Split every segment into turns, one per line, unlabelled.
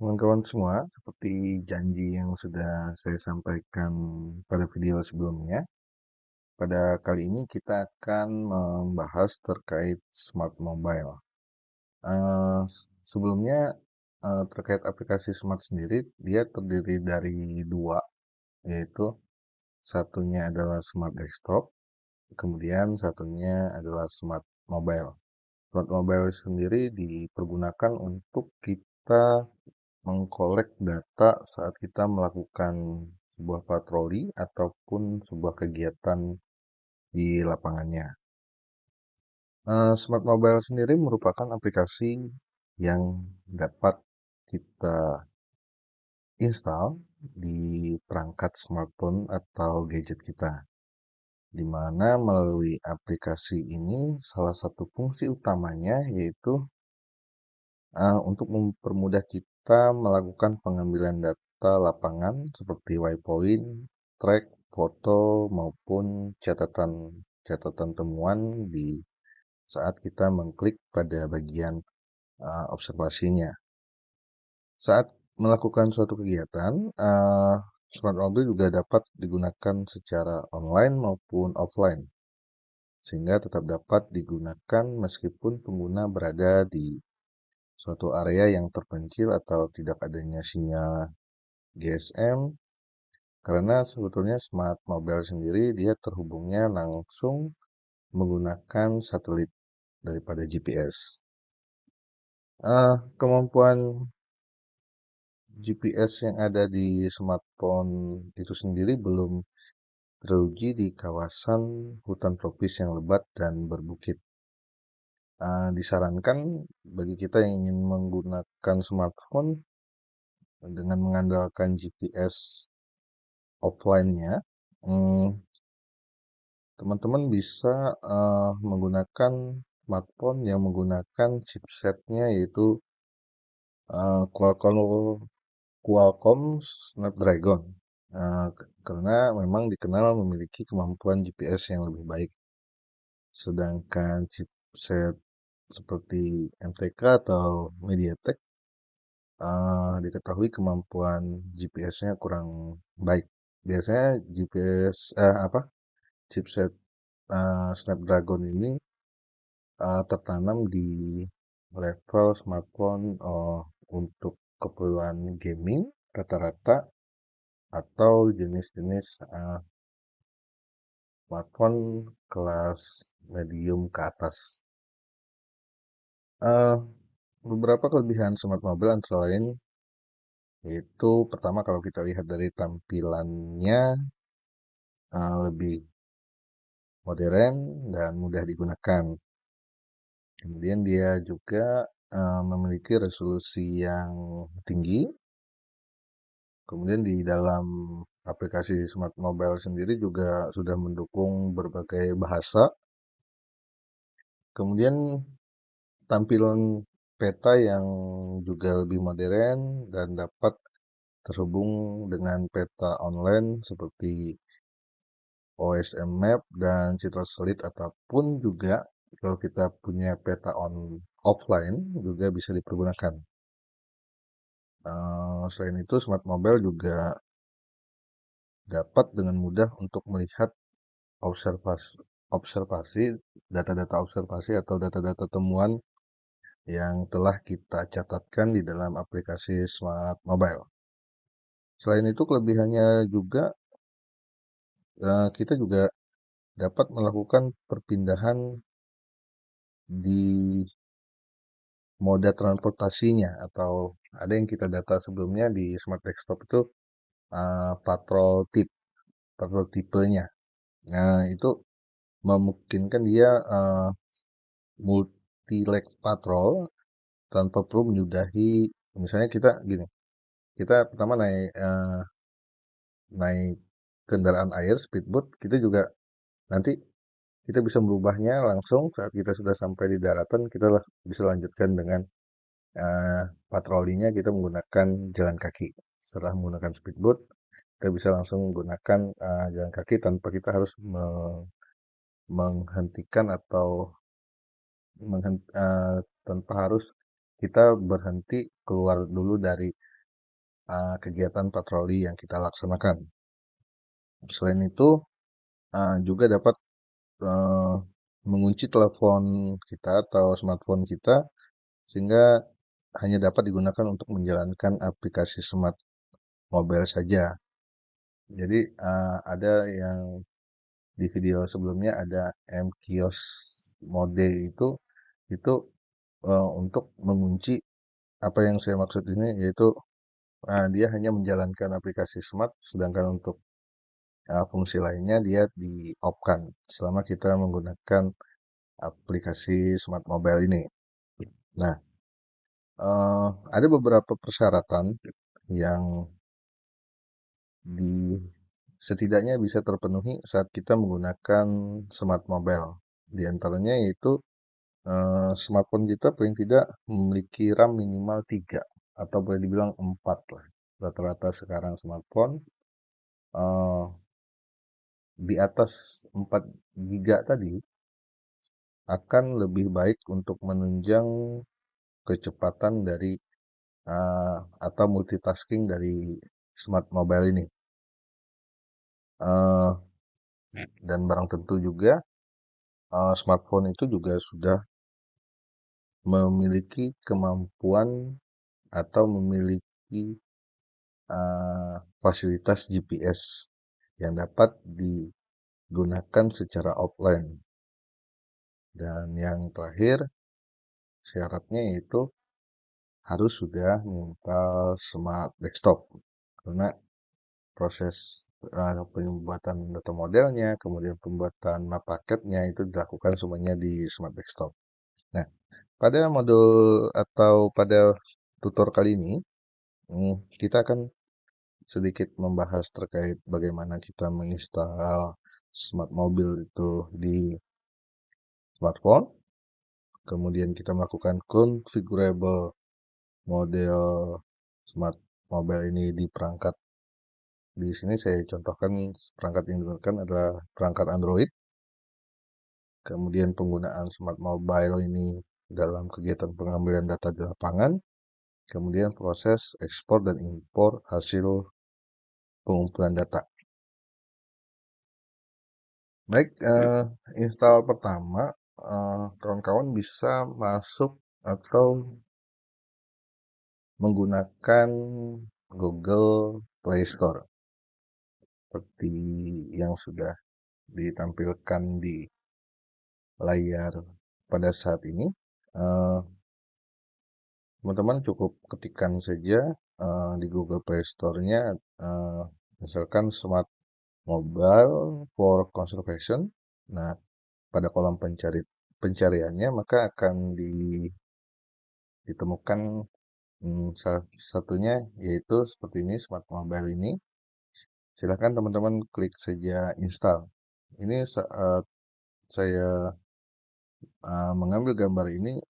Kawan-kawan semua, seperti janji yang sudah saya sampaikan pada video sebelumnya, pada kali ini kita akan membahas terkait smart mobile. Sebelumnya, terkait aplikasi smart sendiri, dia terdiri dari dua, yaitu satunya adalah smart desktop, kemudian satunya adalah smart mobile. Smart mobile sendiri dipergunakan untuk kita mengkolek data saat kita melakukan sebuah patroli ataupun sebuah kegiatan di lapangannya. Smart Mobile sendiri merupakan aplikasi yang dapat kita install di perangkat smartphone atau gadget kita, di mana melalui aplikasi ini salah satu fungsi utamanya yaitu untuk mempermudah kita melakukan pengambilan data lapangan seperti waypoint, track, foto, maupun catatan temuan di saat kita mengklik pada bagian observasinya. Saat melakukan suatu kegiatan, Smart Mobile juga dapat digunakan secara online maupun offline, sehingga tetap dapat digunakan meskipun pengguna berada di suatu area yang terpencil atau tidak adanya sinyal GSM, karena sebetulnya smart mobile sendiri dia terhubungnya langsung menggunakan satelit daripada GPS. Kemampuan GPS yang ada di smartphone itu sendiri belum teruji di kawasan hutan tropis yang lebat dan berbukit. Disarankan bagi kita yang ingin menggunakan smartphone dengan mengandalkan GPS offline-nya, teman-teman bisa menggunakan smartphone yang menggunakan chipsetnya yaitu Qualcomm Snapdragon, karena memang dikenal memiliki kemampuan GPS yang lebih baik. Sedangkan chipset seperti MTK atau MediaTek diketahui kemampuan GPS-nya kurang baik. Biasanya GPS chipset Snapdragon ini tertanam di level smartphone untuk keperluan gaming rata-rata atau jenis-jenis smartphone kelas medium ke atas. Beberapa kelebihan smart mobile antara lain yaitu pertama kalau kita lihat dari tampilannya lebih modern dan mudah digunakan. Kemudian dia juga memiliki resolusi yang tinggi. Kemudian di dalam aplikasi Smart Mobile sendiri juga sudah mendukung berbagai bahasa. Kemudian tampilan peta yang juga lebih modern dan dapat terhubung dengan peta online seperti OSM Map dan Citra Satelit ataupun juga kalau kita punya peta offline juga bisa dipergunakan. Selain itu, Smart Mobile juga dapat dengan mudah untuk melihat observasi data-data observasi atau data-data temuan yang telah kita catatkan di dalam aplikasi Smart Mobile. Selain itu, kelebihannya juga kita juga dapat melakukan perpindahan di moda transportasinya atau ada yang kita data sebelumnya di Smart Desktop itu patrol tipenya. Nah, itu memungkinkan dia multi-leg patrol tanpa perlu menyudahi, misalnya kita gini, kita pertama naik kendaraan air speedboat, kita juga nanti kita bisa merubahnya langsung saat kita sudah sampai di daratan, kita bisa lanjutkan dengan patrolinya kita menggunakan jalan kaki. Setelah menggunakan speedboat, kita bisa langsung menggunakan jalan kaki tanpa kita harus menghentikan atau tanpa harus kita berhenti keluar dulu dari kegiatan patroli yang kita laksanakan. Selain itu, juga dapat eh, mengunci telepon kita atau smartphone kita sehingga hanya dapat digunakan untuk menjalankan aplikasi smart mobile saja. Jadi ada yang di video sebelumnya ada mKios mode itu untuk mengunci apa yang saya maksud ini yaitu dia hanya menjalankan aplikasi smart sedangkan untuk fungsi lainnya dia di-off-kan selama kita menggunakan aplikasi smart mobile ini. Nah, ada beberapa persyaratan yang di setidaknya bisa terpenuhi saat kita menggunakan smart mobile. Di antaranya yaitu smartphone kita paling tidak memiliki RAM minimal 3 atau boleh dibilang 4 lah. Rata-rata sekarang smartphone eh, di atas 4 giga tadi akan lebih baik untuk menunjang kecepatan dari atau multitasking dari smart mobile ini. Eh, dan barang tentu juga smartphone itu juga sudah memiliki kemampuan atau memiliki fasilitas GPS yang dapat digunakan secara offline. Dan yang terakhir, syaratnya yaitu harus sudah menginstal smart desktop. Karena proses pembuatan data modelnya, kemudian pembuatan map paketnya itu dilakukan semuanya di smart desktop. Nah, pada modul atau pada tutor kali ini, kita akan sedikit membahas terkait bagaimana kita menginstal smart mobil itu di smartphone. Kemudian kita melakukan configurable model smart mobile ini di perangkat. Di sini saya contohkan perangkat yang digunakan adalah perangkat Android. Kemudian penggunaan smart mobile ini dalam kegiatan pengambilan data di lapangan. Kemudian proses ekspor dan impor hasil pengumpulan data. Baik, install pertama, kawan-kawan bisa masuk atau menggunakan Google Play Store seperti yang sudah ditampilkan di layar pada saat ini. Eh, Teman-teman cukup ketikkan saja di Google Play Store-nya, misalkan Smart Mobile for Conservation. Nah, pada kolom pencariannya maka akan ditemukan salah satunya yaitu seperti ini, Smart Mobile ini. Silakan teman-teman klik saja install. Ini saat saya mengambil gambar ini,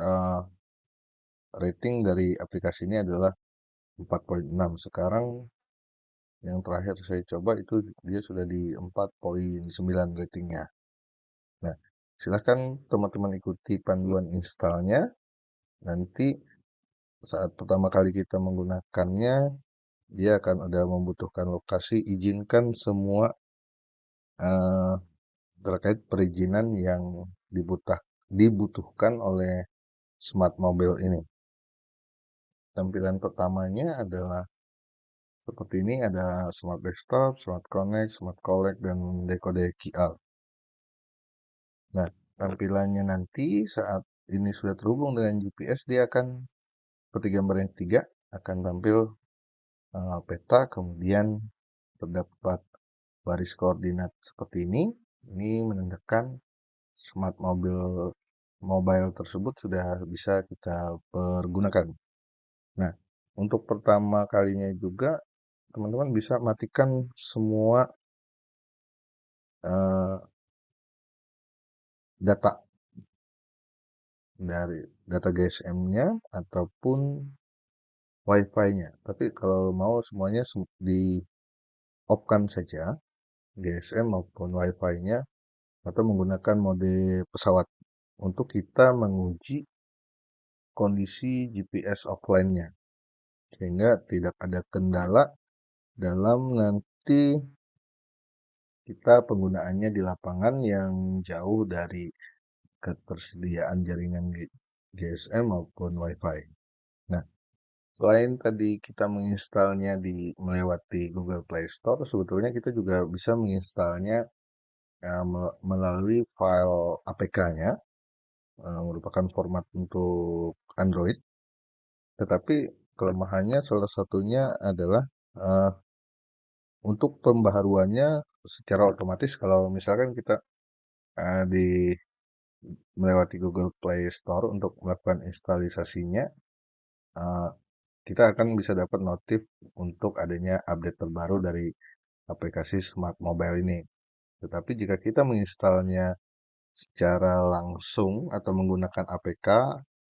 uh, rating dari aplikasi ini adalah 4.6. Sekarang yang terakhir saya coba itu dia sudah di 4.9 ratingnya. Nah, silakan teman-teman ikuti panduan installnya. Nanti saat pertama kali kita menggunakannya, dia akan ada membutuhkan lokasi. Izinkan semua eh, terkait perizinan yang dibutuhkan oleh smart mobile ini. Tampilan pertamanya adalah seperti ini, ada smart desktop, smart connect, smart collect, dan dekode QR. Nah, tampilannya nanti saat ini sudah terhubung dengan GPS, dia akan seperti gambar yang ketiga, akan tampil peta, kemudian terdapat baris koordinat seperti ini. Ini menandakan smart mobile tersebut sudah bisa kita pergunakan. Nah, untuk pertama kalinya juga teman-teman bisa matikan semua data dari data GSM-nya ataupun Wi-Fi-nya. Tapi kalau mau semuanya di off-kan saja, GSM maupun Wi-Fi-nya, atau menggunakan mode pesawat untuk kita menguji kondisi GPS offline-nya. sehingga tidak ada kendala dalam nanti kita penggunaannya di lapangan yang jauh dari ketersediaan jaringan GSM maupun WiFi. Nah, selain tadi kita menginstalnya melewati Google Play Store, sebetulnya kita juga bisa menginstalnya melalui file APK-nya, merupakan format untuk Android. Tetapi kelemahannya salah satunya adalah eh, untuk pembaharuannya secara otomatis kalau misalkan kita di melewati Google Play Store untuk melakukan instalisasinya, eh, kita akan bisa dapat notif untuk adanya update terbaru dari aplikasi Smart Mobile ini. Tetapi jika kita menginstalnya secara langsung atau menggunakan APK,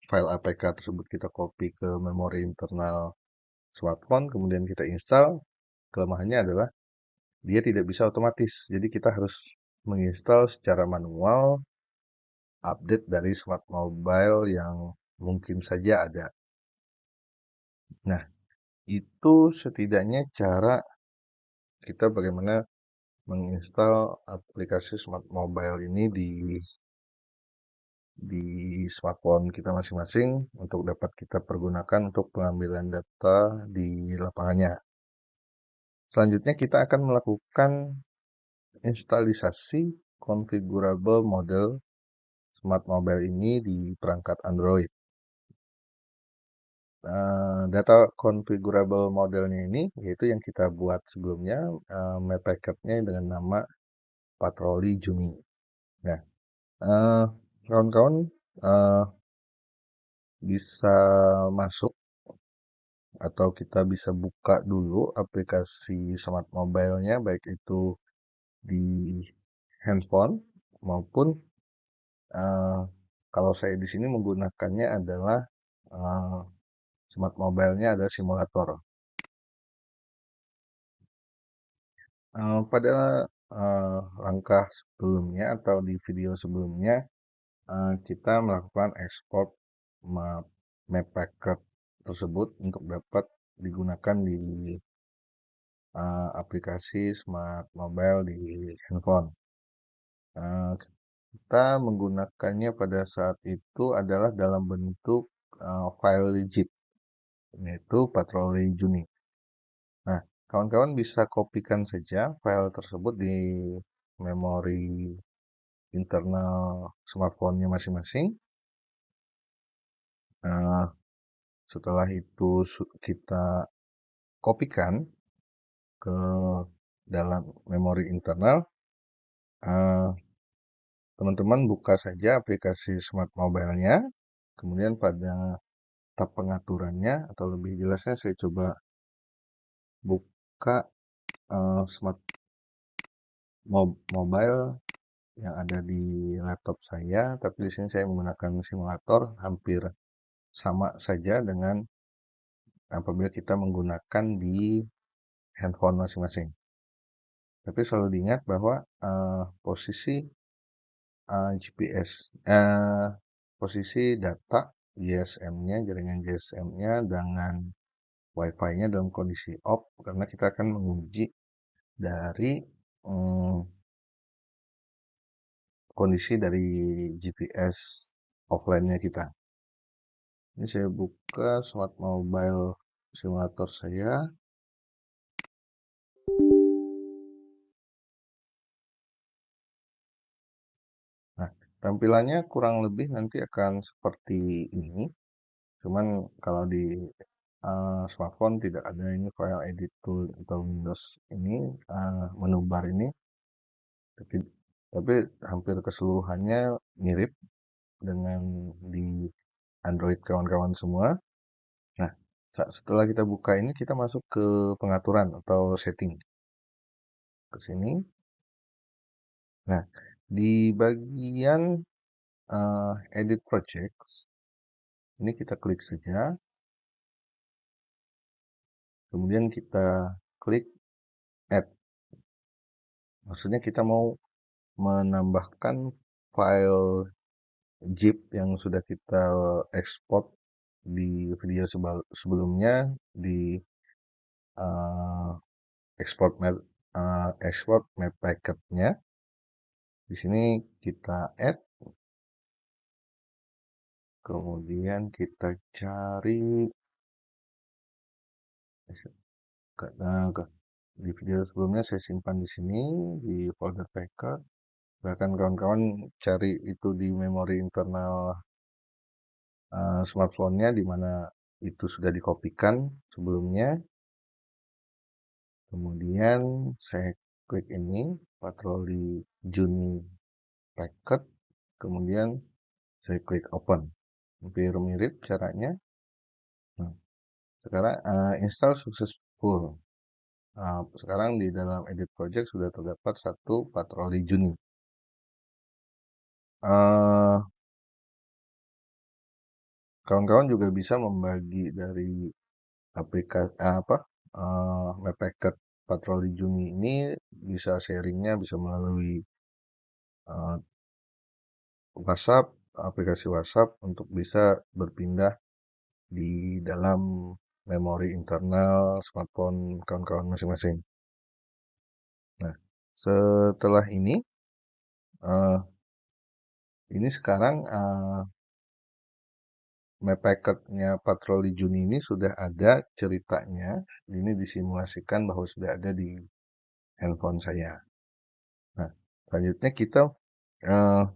file APK tersebut kita copy ke memori internal smartphone, kemudian kita install, kelemahannya adalah dia tidak bisa otomatis. Jadi kita harus menginstal secara manual update dari Smart Mobile yang mungkin saja ada. Nah, itu setidaknya cara kita bagaimana menginstal aplikasi Smart Mobile ini di smartphone kita masing-masing untuk dapat kita pergunakan untuk pengambilan data di lapangannya. Selanjutnya kita akan melakukan instalisasi configurable model Smart Mobile ini di perangkat Android. Data configurable modelnya ini yaitu yang kita buat sebelumnya, map packetnya dengan nama Patroli Juni. Nah, eh, kawan-kawan bisa masuk atau kita bisa buka dulu aplikasi Smart Mobile-nya baik itu di handphone maupun eh, kalau saya di sini menggunakannya adalah eh, Smart Mobile-nya ada simulator. Pada langkah sebelumnya atau di video sebelumnya, kita melakukan ekspor map, map packet tersebut untuk dapat digunakan di aplikasi Smart Mobile di handphone. Eh, kita menggunakannya pada saat itu adalah dalam bentuk file zip, yaitu patroli Juni. Nah, kawan-kawan bisa kopikan saja file tersebut di memori internal smartphone-nya masing-masing. Nah, setelah itu kita kopikan ke dalam memori internal. Teman-teman buka saja aplikasi Smart Mobile-nya. Kemudian pada tab pengaturannya atau lebih jelasnya saya coba buka Smart Mobile yang ada di laptop saya, tapi di sini saya menggunakan simulator hampir sama saja dengan apabila kita menggunakan di handphone masing-masing. Tapi selalu diingat bahwa posisi GPS, posisi data GSM-nya, jaringan GSM-nya dengan Wi-Fi-nya dalam kondisi off karena kita akan menguji dari mm, kondisi dari GPS offline-nya kita. Ini saya buka Smart Mobile Simulator saya. Nah, tampilannya kurang lebih nanti akan seperti ini. Cuman kalau di smartphone tidak ada ini file edit tool atau Windows ini menu bar ini, tapi, tapi hampir keseluruhannya mirip dengan di Android kawan-kawan semua. Nah, setelah kita buka ini kita masuk ke pengaturan atau setting ke sini. Nah, di bagian edit projects ini kita klik saja, kemudian kita klik add. Maksudnya kita mau menambahkan file zip yang sudah kita ekspor di video sebelumnya di uh, export map packetnya. Di sini kita add, kemudian kita cari di video sebelumnya saya simpan di sini di folder packet. Bahkan kawan-kawan cari itu di memori internal smartphone-nya di mana itu sudah dikopikan sebelumnya. Kemudian saya klik ini, patroli Juni packet. Kemudian saya klik open. Hampir mirip caranya. Nah, sekarang install successful. Nah, sekarang di dalam edit project sudah terdapat satu patroli Juni. Kawan-kawan juga bisa membagi dari aplikasi map packet patroli Juni ini, bisa sharingnya bisa melalui uh, WhatsApp, aplikasi WhatsApp untuk bisa berpindah di dalam memori internal smartphone kawan-kawan masing-masing. Nah, setelah ini sekarang map packetnya patroli Juni ini sudah ada ceritanya. Ini disimulasikan bahwa sudah ada di handphone saya. Nah, selanjutnya kita uh,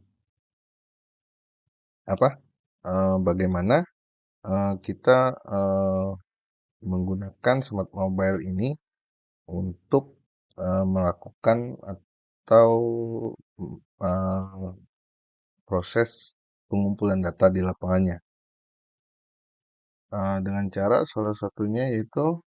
bagaimana kita menggunakan smart mobile ini untuk melakukan atau uh, proses pengumpulan data di lapangannya. Dengan cara salah satunya yaitu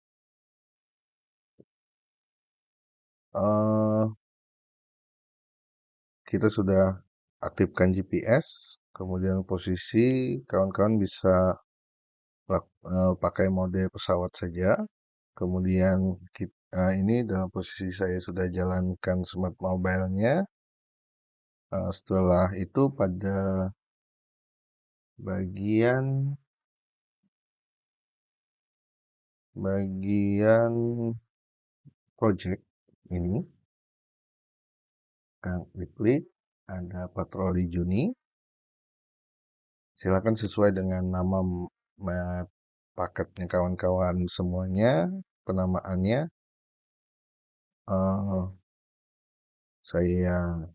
kita sudah aktifkan GPS, kemudian posisi kawan-kawan bisa pakai mode pesawat saja. Kemudian ini dalam posisi saya sudah jalankan smart mobile-nya. Setelah itu pada bagian project ini akan diklik, ada patroli Juni. Silakan sesuai dengan nama paketnya kawan-kawan semuanya, penamaannya. Saya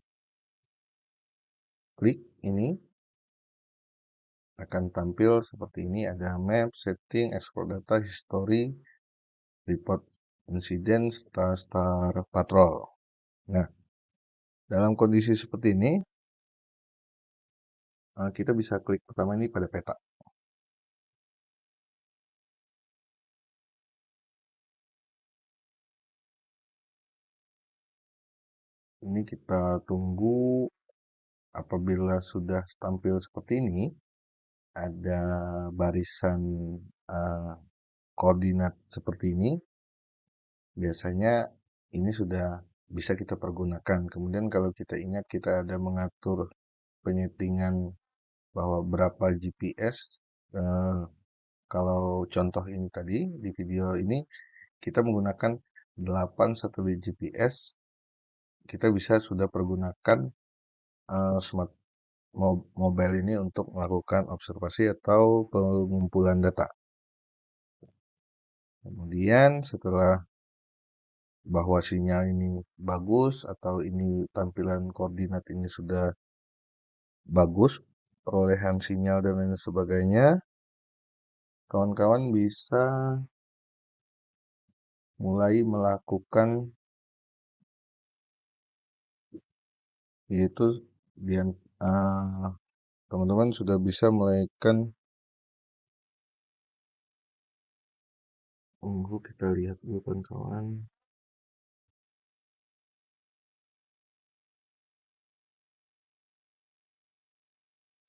klik ini, akan tampil seperti ini, ada map, setting, export data, history, report incident, star patrol. Nah, dalam kondisi seperti ini, kita bisa klik pertama ini pada peta. Ini kita tunggu. Apabila sudah tampil seperti ini, ada barisan koordinat seperti ini, biasanya ini sudah bisa kita pergunakan. Kemudian kalau kita ingat kita ada mengatur penyetingan bahwa berapa GPS, kalau contoh ini tadi di video ini kita menggunakan 8 satelit GPS, kita bisa sudah pergunakan smart mobile ini untuk melakukan observasi atau pengumpulan data. Kemudian setelah bahwa sinyal ini bagus atau ini tampilan koordinat ini sudah bagus, perolehan sinyal dan lain sebagainya, kawan-kawan bisa mulai melakukan, yaitu teman-teman sudah bisa melakukan, kita lihat dulu kawan-kawan.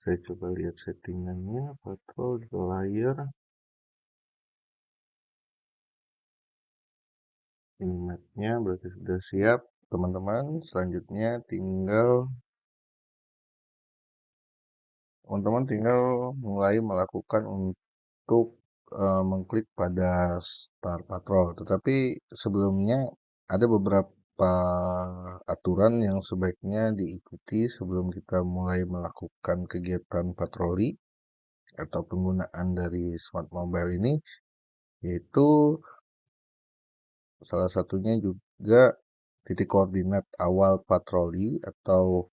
Saya coba lihat settingannya, patrol di layar. Ini mapnya berarti sudah siap, teman-teman. Selanjutnya teman-teman tinggal mulai melakukan untuk mengklik pada Start Patrol. Tetapi sebelumnya ada beberapa aturan yang sebaiknya diikuti sebelum kita mulai melakukan kegiatan patroli atau penggunaan dari smart mobile ini, yaitu salah satunya juga titik koordinat awal patroli atau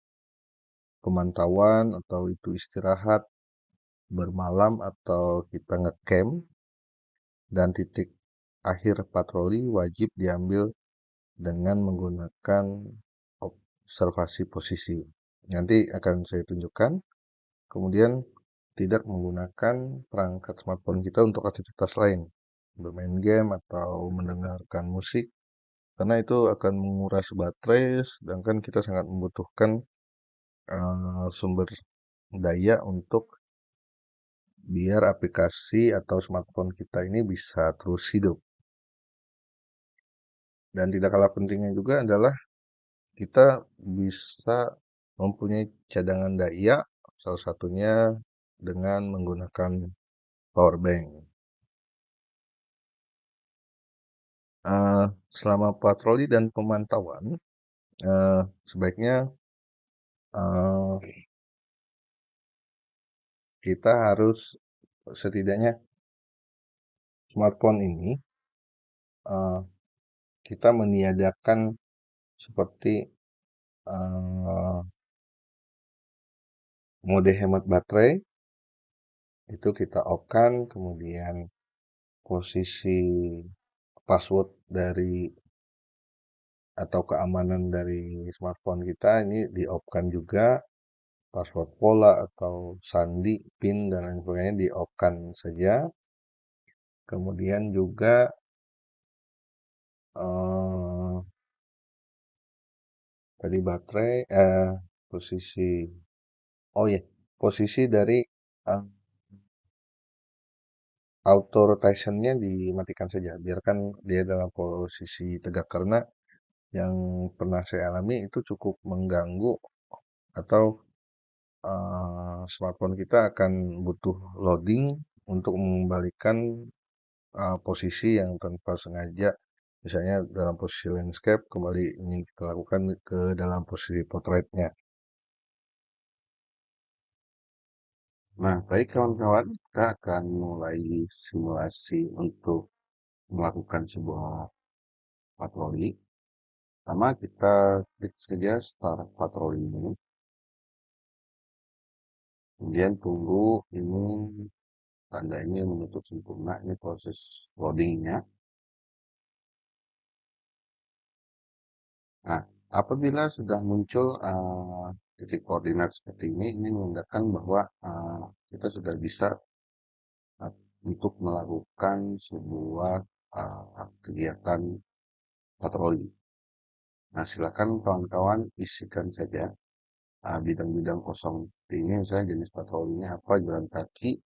pemantauan atau itu istirahat, bermalam atau kita ngecamp, dan titik akhir patroli wajib diambil dengan menggunakan observasi posisi. Nanti akan saya tunjukkan. Kemudian tidak menggunakan perangkat smartphone kita untuk aktivitas lain, bermain game atau mendengarkan musik, karena itu akan menguras baterai, sedangkan kita sangat membutuhkan sumber daya untuk biar aplikasi atau smartphone kita ini bisa terus hidup. Dan tidak kalah pentingnya juga adalah kita bisa mempunyai cadangan daya, salah satunya dengan menggunakan power bank. Eh, Selama patroli dan pemantauan, sebaiknya eh, kita harus setidaknya smartphone ini eh, kita meniadakan seperti eh, mode hemat baterai, itu kita off-kan, kemudian posisi password dari atau keamanan dari smartphone kita ini di off-kan juga, password pola atau sandi, PIN dan lain sebagainya di off-kan saja. Kemudian juga eh, tadi baterai, posisi, oh ya, posisi dari eh, auto rotationnya dimatikan saja, biarkan dia dalam posisi tegak, karena yang pernah saya alami itu cukup mengganggu atau smartphone kita akan butuh loading untuk mengembalikan posisi yang tanpa sengaja, misalnya dalam posisi landscape kembali ingin kita lakukan ke dalam posisi portraitnya. Nah, baik kawan-kawan, kita akan mulai simulasi untuk melakukan sebuah patroli. Pertama kita klik saja start patroli ini, kemudian tunggu ini tanda ini menutup sempurna, ini proses loadingnya. Nah, apabila sudah muncul titik koordinat seperti ini menandakan bahwa kita sudah bisa uh, untuk melakukan sebuah kegiatan patroli. Nah, silakan kawan-kawan isikan saja bidang-bidang kosong ini, misalnya jenis patrolinya apa, jalan kaki,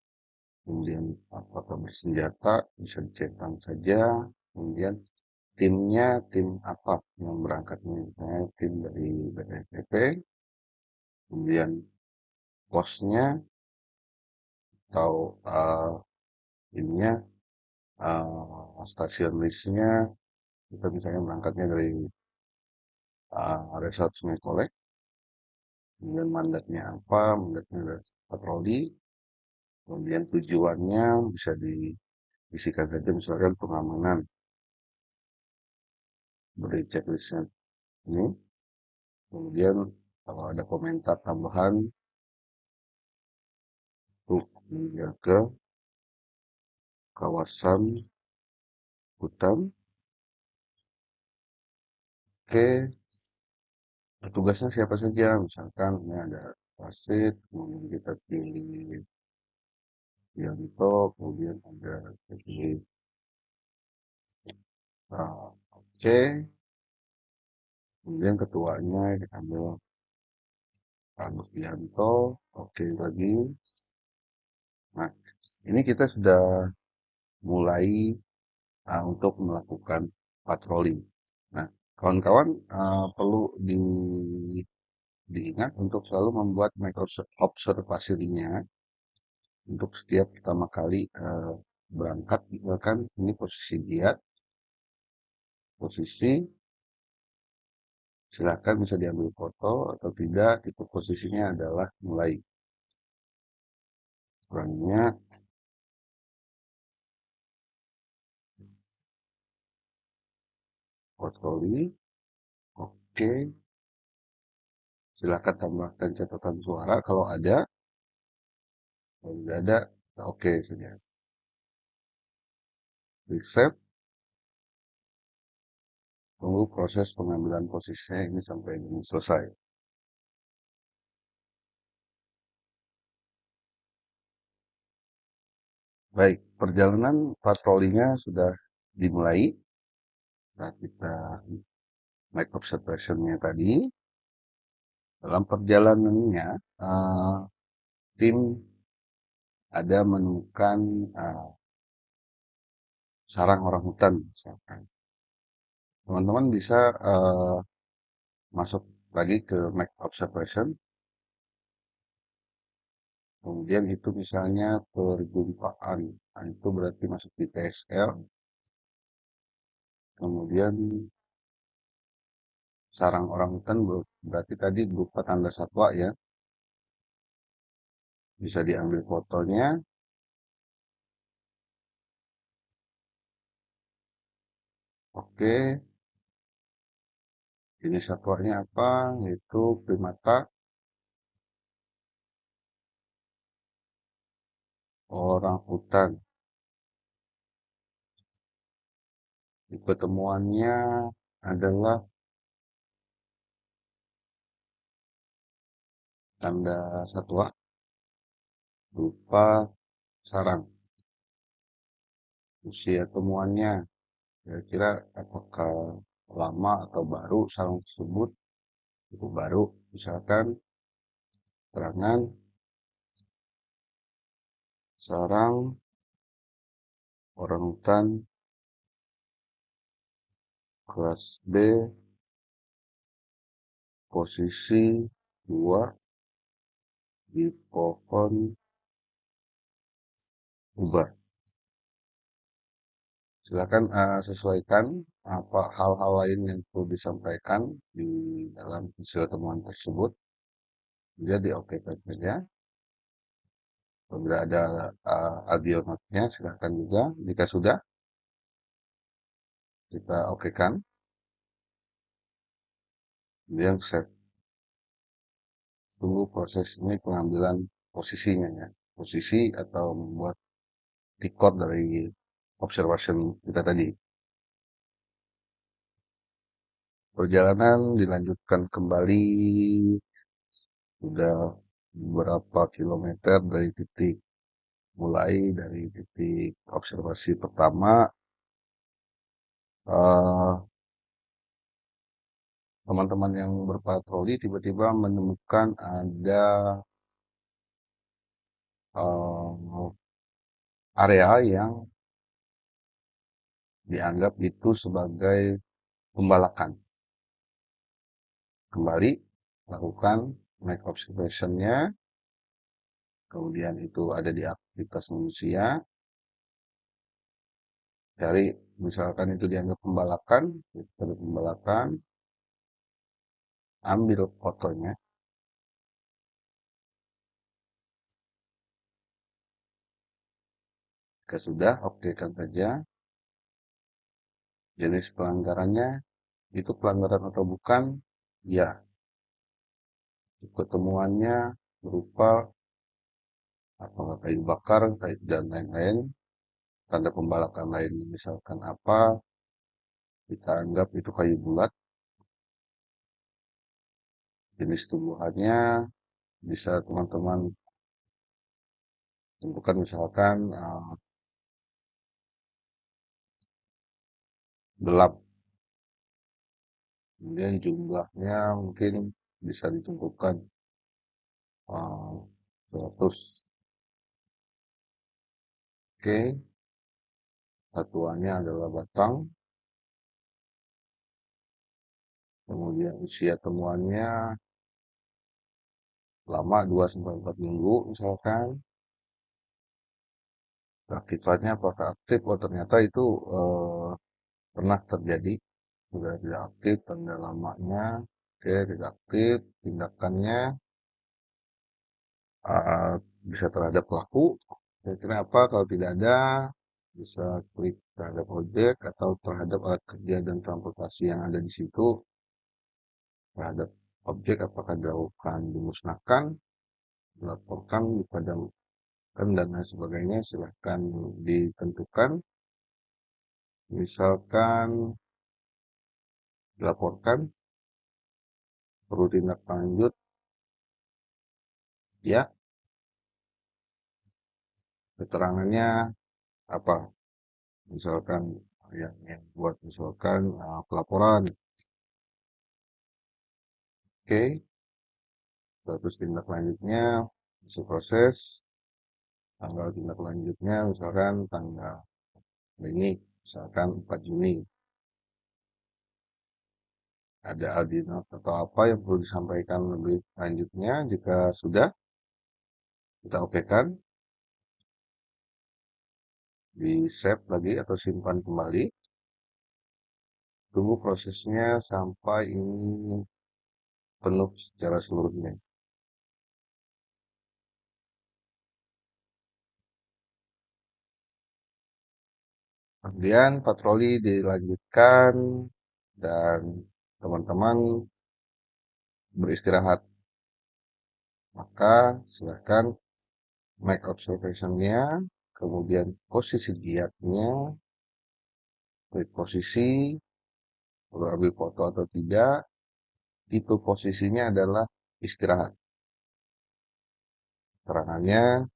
kemudian apakah bersenjata, bisa dicentang saja, kemudian timnya, tim apa yang berangkatnya, misalnya tim dari BNPB, kemudian posnya atau ininya stasiun listnya, kita misalnya berangkatnya dari Resort Sungai Kolek, kemudian mandatnya apa, mandatnya dari patroli, kemudian tujuannya bisa diisikan saja, misalkan pengamanan, beri checklistnya ini, kemudian kalau ada komentar tambahan untuk menjaga kawasan hutan. Oke, tugasnya siapa saja, misalkan ini ada wasit, kemudian kita pilih Yanto, kemudian ada pilih oke, kemudian ketuanya diambil Agus Yanto, oke lagi. Nah, ini kita sudah mulai untuk melakukan patroli. Nah, kawan-kawan perlu diingat untuk selalu membuat observasi ringan
untuk setiap pertama kali berangkat, misalkan ini posisi dia, posisi silakan bisa diambil foto atau tidak, tipe posisinya adalah mulai. Kurangnya portfolio, oke, silakan tambahkan catatan suara kalau ada, kalau tidak ada, oke saja. Reset, tunggu proses pengambilan posisinya ini sampai ini selesai. Baik, perjalanan patrolinya sudah dimulai saat kita naik observationnya tadi. Dalam perjalanannya, eh, tim ada menemukan eh, sarang orang hutan, misalkan. Teman-teman bisa masuk lagi ke Mac Observation, kemudian itu misalnya perjumpaan, nah, itu berarti masuk di TSL, kemudian sarang orang hutan berarti tadi berupa tanda satwa ya, bisa diambil fotonya, oke, ini satwanya apa, yaitu primata orang hutan, tipe temuannya adalah tanda satwa berupa sarang. Usia temuannya kira-kira apakah lama atau baru sarang tersebut, cukup baru, misalkan keterangan sarang orangutan kelas B posisi 2 di pohon ubah. Silakan sesuaikan apa hal-hal lain yang perlu disampaikan di dalam hasil temuan tersebut. Jadi oke saja. Apabila ada audio note-nya, silakan juga. Jika sudah, kita okekan. Kemudian set. Tunggu proses ini pengambilan posisinya ya. Posisi atau membuat record dari observation kita tadi. Perjalanan dilanjutkan kembali sudah beberapa kilometer dari titik mulai dari titik observasi pertama. eh, Teman-teman yang berpatroli tiba-tiba menemukan ada eh, area yang dianggap itu sebagai pembalakan. Kembali lakukan make observation-nya, kemudian itu ada di aktivitas manusia, cari misalkan itu dianggap pembalakan, itu pembalakan, ambil fotonya, jika sudah, oke kan saja, jenis pelanggarannya, itu pelanggaran atau bukan, ya, ketemuannya berupa apakah kayu bakar, kayu dan lain-lain, tanda pembalakan lain misalkan apa, kita anggap itu kayu bulat, jenis tumbuhannya bisa teman-teman tentukan misalkan gelap, kemudian jumlahnya mungkin bisa ditentukan 100. Oke, satuannya adalah batang, kemudian usia temuannya lama 2 sampai 4 minggu misalkan, Keaktifannya apakah aktif? Oh ternyata itu pernah terjadi, sudah tidak aktif tanda lamanya, oke tidak aktif, tindakannya uh, bisa terhadap pelaku. Kira-kira apa kalau tidak ada? Bisa klik terhadap objek atau terhadap alat kerja dan transportasi yang ada di situ. Terhadap objek apakah dilakukan dimusnahkan, dilaporkan, dipadamkan, dan lain sebagainya. Silahkan ditentukan. Misalkan dilaporkan, perlu tindak lanjut, ya, keterangannya apa? Misalkan yang buat misalkan pelaporan, oke, status tindak lanjutnya masih proses, tanggal tindak lanjutnya misalkan tanggal ini, misalkan 4 Juni, ada aldino atau apa yang perlu disampaikan lebih lanjutnya. Jika sudah, kita oke kan, di save lagi atau simpan kembali, tunggu prosesnya sampai ini penuh secara seluruhnya. Kemudian patroli dilanjutkan dan teman-teman beristirahat. Maka silahkan make observation-nya, kemudian posisi giatnya, klik posisi, perlu ambil foto atau tidak, itu posisinya adalah istirahat. Keterangannya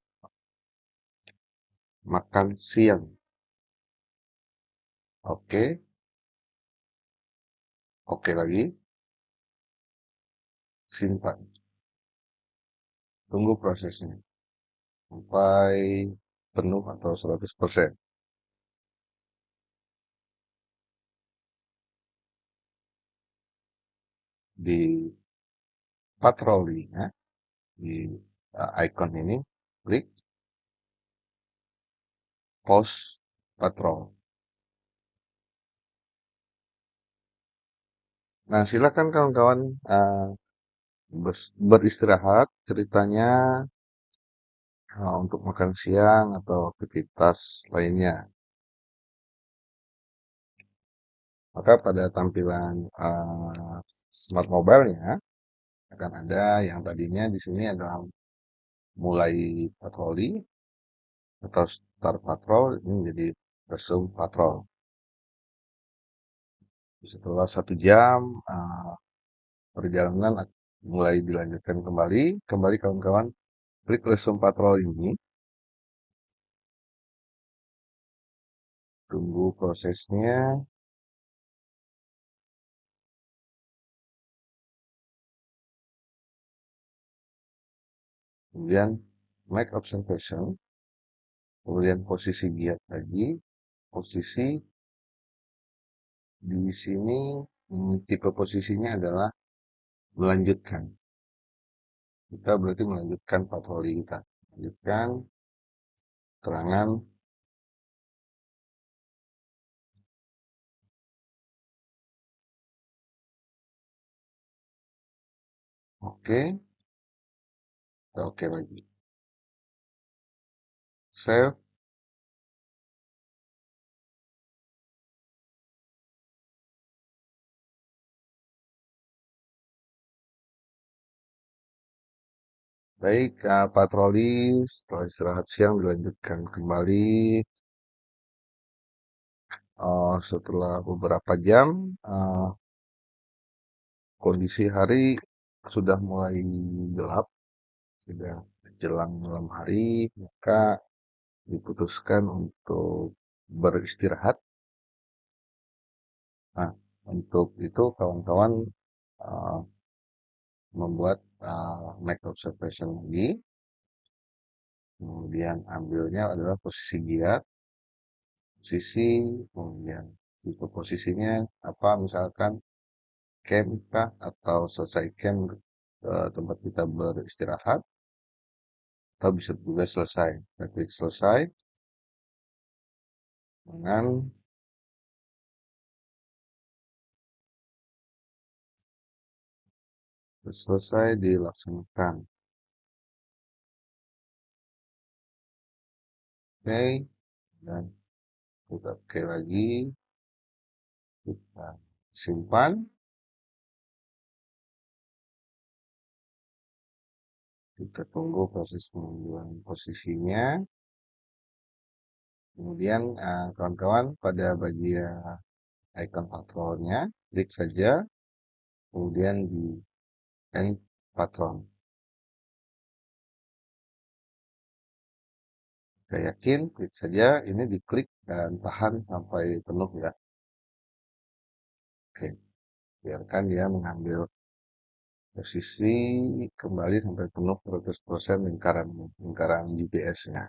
makan siang. Oke, oke lagi, simpan. Tunggu prosesnya sampai penuh atau 100%. Di patrolinya, di icon ini, klik post patrol. Nah, silakan kawan-kawan beristirahat ceritanya untuk makan siang atau aktivitas lainnya. Maka pada tampilan smart mobile-nya akan ada yang tadinya di sini adalah mulai patroli atau start patrol, ini menjadi resume patrol. Setelah 1 jam perjalanan mulai dilanjutkan kembali. Kembali kawan-kawan, klik resume patrol ini, tunggu prosesnya. Kemudian make observation, kemudian posisi giat lagi, posisi di sini tipe posisinya adalah melanjutkan. Kita berarti melanjutkan patroli kita, melanjutkan keterangan. Oke, kita oke lagi, save. Baik, patroli setelah istirahat siang dilanjutkan kembali. Setelah beberapa jam, kondisi hari sudah mulai gelap, sudah jelang malam hari, maka diputuskan untuk beristirahat. Nah, untuk itu kawan-kawan uh, membuat make observation lagi, kemudian ambilnya adalah posisi giat, posisi, kemudian tipe posisinya apa, misalkan camp kah atau selesai camp tempat kita beristirahat, atau bisa juga selesai. Kita klik selesai, dengan selesai dilaksanakan. Oke, dan kita oke lagi, kita simpan, kita tunggu proses pengambilan posisinya. Kemudian kawan-kawan pada bagian icon patronnya, klik saja, kemudian di end patron. Saya yakin, klik saja, ini diklik dan tahan sampai penuh ya. Oke, biarkan dia mengambil posisi kembali sampai penuh 100% lingkaran GPS-nya.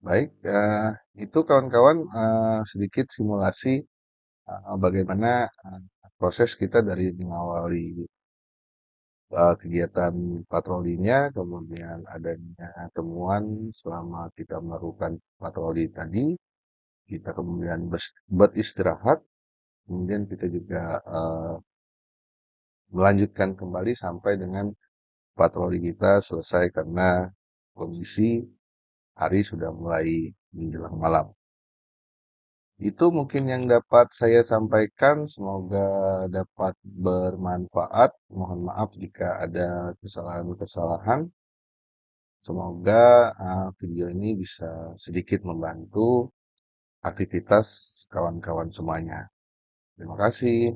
Baik, itu kawan-kawan sedikit simulasi bagaimana proses kita dari mengawali kegiatan patrolinya, kemudian adanya temuan selama kita melakukan patroli tadi, kita kemudian beristirahat, kemudian kita juga melanjutkan kembali sampai dengan patroli kita selesai karena kondisi hari sudah mulai menjelang malam. Itu mungkin yang dapat saya sampaikan. Semoga dapat bermanfaat. Mohon maaf jika ada kesalahan-kesalahan. Semoga video ini bisa sedikit membantu aktivitas kawan-kawan semuanya. Terima kasih.